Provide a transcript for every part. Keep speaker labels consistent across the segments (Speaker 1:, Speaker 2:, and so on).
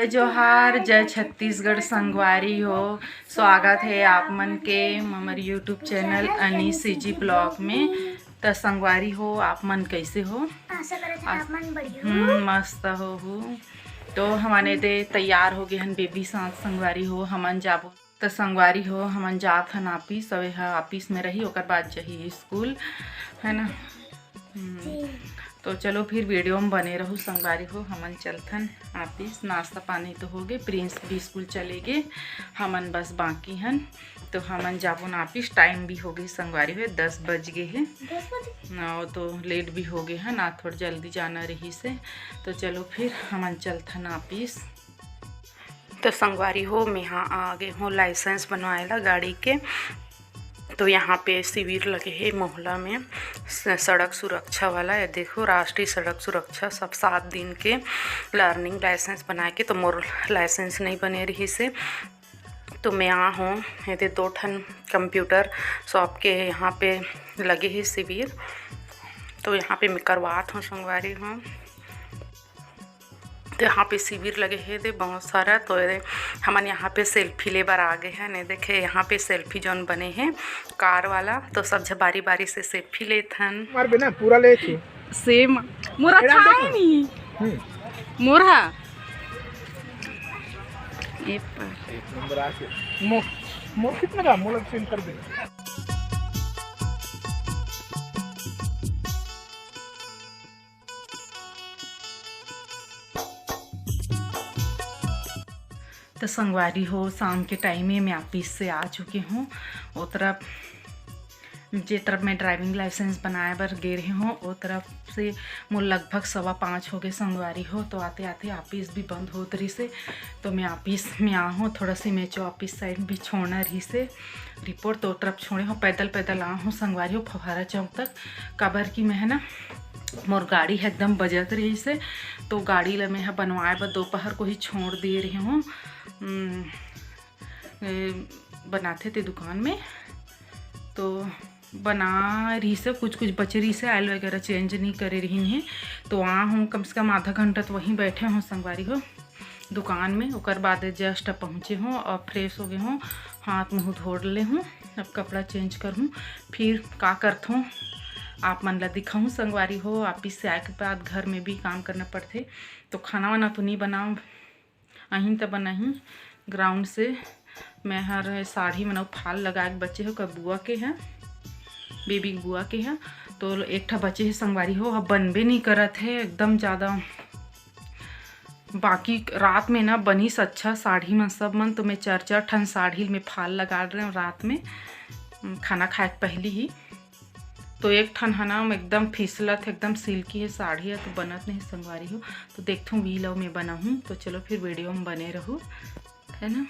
Speaker 1: जय जोहार, जय छत्तीसगढ़ संगवारी हो। स्वागत है आप मन के हमारे YouTube channel Anees CG blog में। तो संगवारी हो, आप मन कैसे हो?
Speaker 2: आशा करत है आप मन बढ़िया हो।
Speaker 1: मस्त हो। तो हमारे दे तैयार हो गए हन बेबी साथ संगवारी हो, हमन जाबो तो संगवारी हो हमन जात हन ऑफिस। सवे ऑफिस में रही ओकर बाद जही स्कूल, है ना। तो चलो फिर वीडियो में बने रहो संगवारी हो। हमन चलथन ऑफिस, नाश्ता पानी तो हो गए, प्रिंस भी स्कूल चले गए, हमन बस बाकी हन। तो हमन जाबो ना ऑफिस, टाइम भी हो गई संगवारी हो, 10 बज गए हैं ना, तो लेट भी हो गए हैं ना, थोड़ा जल्दी जाना रही से। तो चलो फिर हमन चलथन ऑफिस। तो संगवारी हो मैं यहाँ आ गए हूँ लाइसेंस बनवाएला गाड़ी के। तो यहाँ पे शिविर लगे है मोहल्ला में, सड़क सुरक्षा वाला। ये देखो राष्ट्रीय सड़क सुरक्षा, सब 7 दिन के लर्निंग लाइसेंस बनाए के। तो मोर लाइसेंस नहीं बने रही से, तो मैं यहाँ हूँ। ये 2 ठन कंप्यूटर शॉप के यहाँ पे लगे है शिविर, तो यहाँ पे मैं करवात हूँ संगवारी हूँ। तो यहाँ पे शिविर लगे है दे बहुत सारा। तो हमन यहाँ पे सेल्फी ले बार आ गए हैं। नहीं देखे यहाँ पे सेल्फी जोन बने हैं कार वाला, तो सब बारी बारी से सेल्फी लेथन।
Speaker 3: मार बिना पूरा ले छी
Speaker 1: सेम मोरा खाए नहीं मोरा ए पर
Speaker 3: एक नंबर आके मो कितना का मोला सेंड कर दे।
Speaker 1: तो संगवारी हो शाम के टाइम में मैं ऑफिस से आ चुकी हूँ। वो तरफ जे तरफ मैं ड्राइविंग लाइसेंस बनाए बर गे रही हूँ, वो तरफ से मुझ लगभग 5:15 हो गए संगवारी हो। तो आते आते ऑफिस भी बंद हो रही से, तो मैं ऑफिस में आ हूँ। थोड़ा सी मैं जो ऑफिस साइड भी छोड़ना रही से रिपोर्ट, तो तरफ छोड़े हूँ। पैदल पैदल आ हूँ संगवारी हो फव्वारा चौक तक। काबर की मैं है ना, मोर गाड़ी है एकदम बजत रही से, तो गाड़ी ला मैं बनवाए बर दोपहर को ही छोड़ दे रही हूँ। बनाते थे दुकान में, तो बना रही से कुछ बचे रही से, आयल वगैरह चेंज नहीं करे रही हैं। तो वहाँ हूँ कम से कम आधा घंटा तो वहीं बैठे हूँ संगवारी हो दुकान में। ओकर बाद जस्ट पहुँचे हूँ और फ्रेश हो गए हूँ, हाथ मुँह धो ले हूँ। अब कपड़ा चेंज कर हूँ, फिर का करत हूँ आप मन ला दिखाऊँ संगवारी हो। ऑफिस से आए के बाद घर में भी काम करना पड़ते, तो खाना वाना तो नहीं बनाऊँ, अहीं तो बनाही ग्राउंड से। मैं हर साड़ी मनाऊ फाल लगा के बच्चे हो का बुआ के हैं, बेबी बुआ के हैं। तो एक ठा बच्चे है संगवारी हो, अब बनबे नहीं करत है एकदम ज़्यादा। बाकी रात में ना बनीस अच्छा साड़ी में सब मन, तो मैं 4 ठन साड़ी में फाल लगा रहे हूँ रात में खाना खाए पहले ही। तो एक ठन है ना एकदम फिसलत, एकदम सिल्की है साड़ी है, तो बनत नहीं संगवारी हो। तो देखता हूँ वी लव में बना हूँ। तो चलो फिर वीडियो में बने रहो, है ना।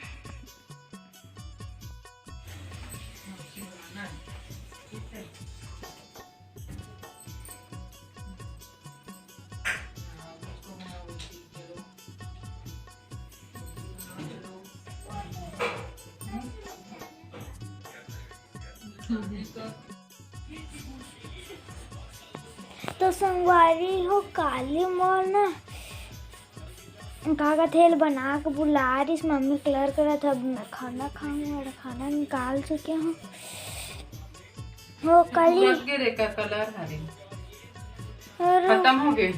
Speaker 2: तो संगवारी हो काली मोर ना काका थेल बना के बुला रही, मम्मी कलर करा था। अब मैं खाना खाऊंगा और खाना निकाल चुके हूँ। हो काली
Speaker 1: का कलर
Speaker 2: खत्म
Speaker 1: हो गए,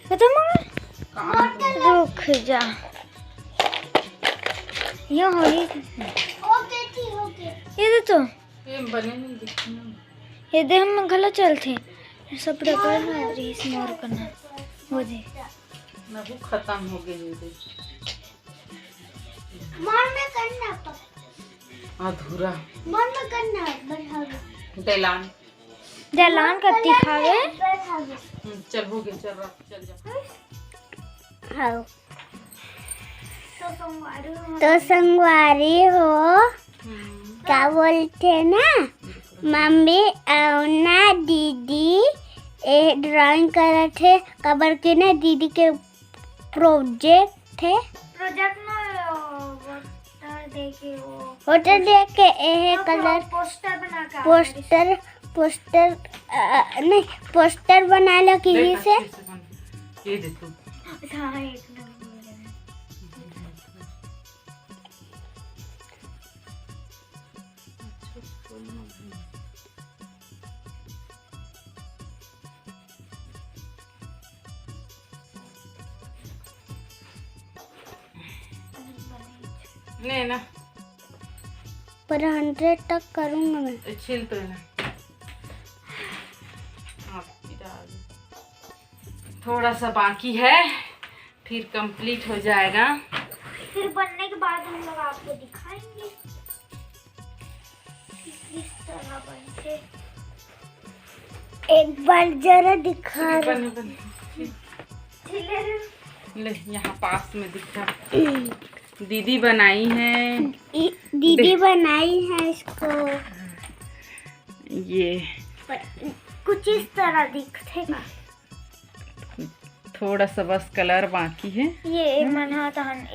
Speaker 2: खत्म हो गया। रुक जा, ये हो गई ये तो
Speaker 1: बने नहीं दिखते ना।
Speaker 2: ये दे हम गलत चलते सब प्रकार है रीस मोर करना वो दे
Speaker 1: ना, वो खत्म हो गए ये
Speaker 2: मोर में करना
Speaker 1: अधूरा
Speaker 2: मोर में करना बढ़ा
Speaker 1: दैलान
Speaker 2: दैलान कत्ती खावे।
Speaker 1: चल हो गए, चल रख चल जा।
Speaker 2: हाँ तो संगवारी हो क्या बोलते ना मम्मी और ना दीदी ड्राइंग कर रहे थे। कबर के ना दीदी के प्रोजेक्ट थे, प्रोजेक्ट में फोटो देख के कलर पोस्टर बना लो किसी से।
Speaker 1: ये देखो नहीं ना
Speaker 2: पर 100 तक करूँगा मैं।
Speaker 1: छिल तो ना। हाँ, थोड़ा सा बाकी है, फिर कंप्लीट हो जाएगा।
Speaker 2: फिर बनने के बाद हम लोग आपको दिखाएंगे किस तरह बनते। एक बार जरा दिखा
Speaker 1: ले यहाँ पास में दिखा। दीदी बनाई है,
Speaker 2: दीदी बनाई है इसको।
Speaker 1: ये
Speaker 2: कुछ इस तरह दिखेगा।
Speaker 1: थोड़ा सा बस कलर बाकी है।
Speaker 2: ये मना तहन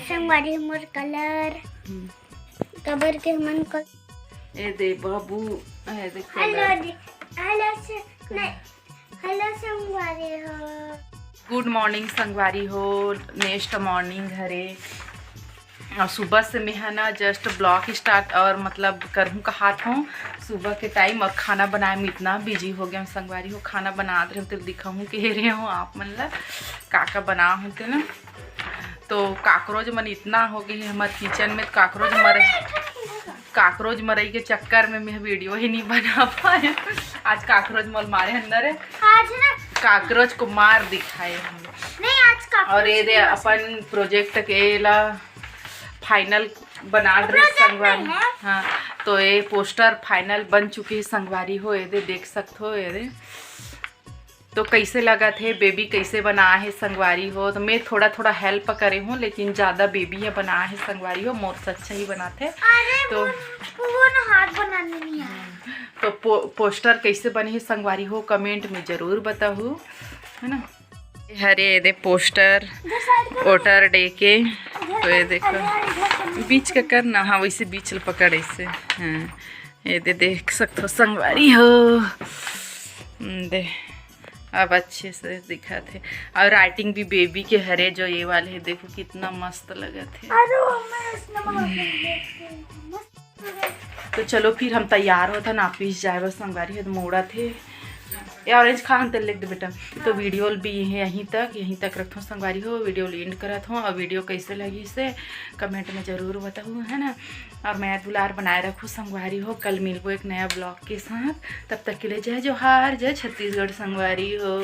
Speaker 2: संगवारी हमर कलर कबर के मन को।
Speaker 1: ए दे बाबू, ए दे
Speaker 2: हेलो
Speaker 1: कलर।
Speaker 2: हेलो संगवारी हो।
Speaker 1: गुड मॉर्निंग संगवारी हो, नेक्स्ट मॉर्निंग घरे। और सुबह से मैं है ना जस्ट ब्लॉग स्टार्ट और मतलब करूँ कहा था सुबह के टाइम, और खाना बनाए में इतना बिजी हो गया संगवारी हो। खाना बना रहे तो दिखाऊँ कह रहे हो आप मतलब काका बना होते ना, तो काकरोच मन इतना हो गई है हमारे किचन में। काकरोच मरई के चक्कर में मैं वीडियो ही नहीं बना पाए। आज काकरोच मल मारे अंदर है,
Speaker 2: आज ना
Speaker 1: काकरोच को मार दिखाए हम लोग।
Speaker 2: नहीं आज का
Speaker 1: और ये दे अपन प्रोजेक्ट के ला फाइनल बना रहे संगवारी। हाँ, तो ये पोस्टर फाइनल बन चुकी है संगवारी हो। ये दे देख सकते हो। ये दे तो कैसे लगा थे बेबी कैसे बना है संगवारी हो। तो मैं थोड़ा थोड़ा हेल्प करे हूँ, लेकिन ज़्यादा बेबी है बना है संगवारी हो। मोर से अच्छा ही बनाते। तो
Speaker 2: वो ना हाथ बनाने नहीं आया।
Speaker 1: तो पोस्टर कैसे बने है संगवारी हो कमेंट में ज़रूर बताओ, है ना। हरे दे पोस्टर वोटर डे के। तो ये देखो बीच का करना, हाँ वैसे बीच पकड़े से। हाँ ये दे देख सकते हो संगवारी हो। दे अब अच्छे से दिखा थे। और राइटिंग भी बेबी के हरे जो ये वाले है, देखो कितना मस्त लगा थे। तो चलो फिर हम तैयार होता ना ऑफिस जाए बस संगवारी है। तो मोड़ा थे ये ऑरेंज खा हम लिख दे बेटा। तो वीडियो भी यहीं तक रखता हूँ संगवारी हो। वीडियो एंड करत हूँ, और वीडियो कैसे लगी से कमेंट में ज़रूर बताऊँ, है ना। और मैं दुलार बनाए रखूँ संगवारी हो। कल मिलबो एक नया ब्लॉग के साथ, तब तक के लिए जय जोहार, जय छत्तीसगढ़ संगवारी हो।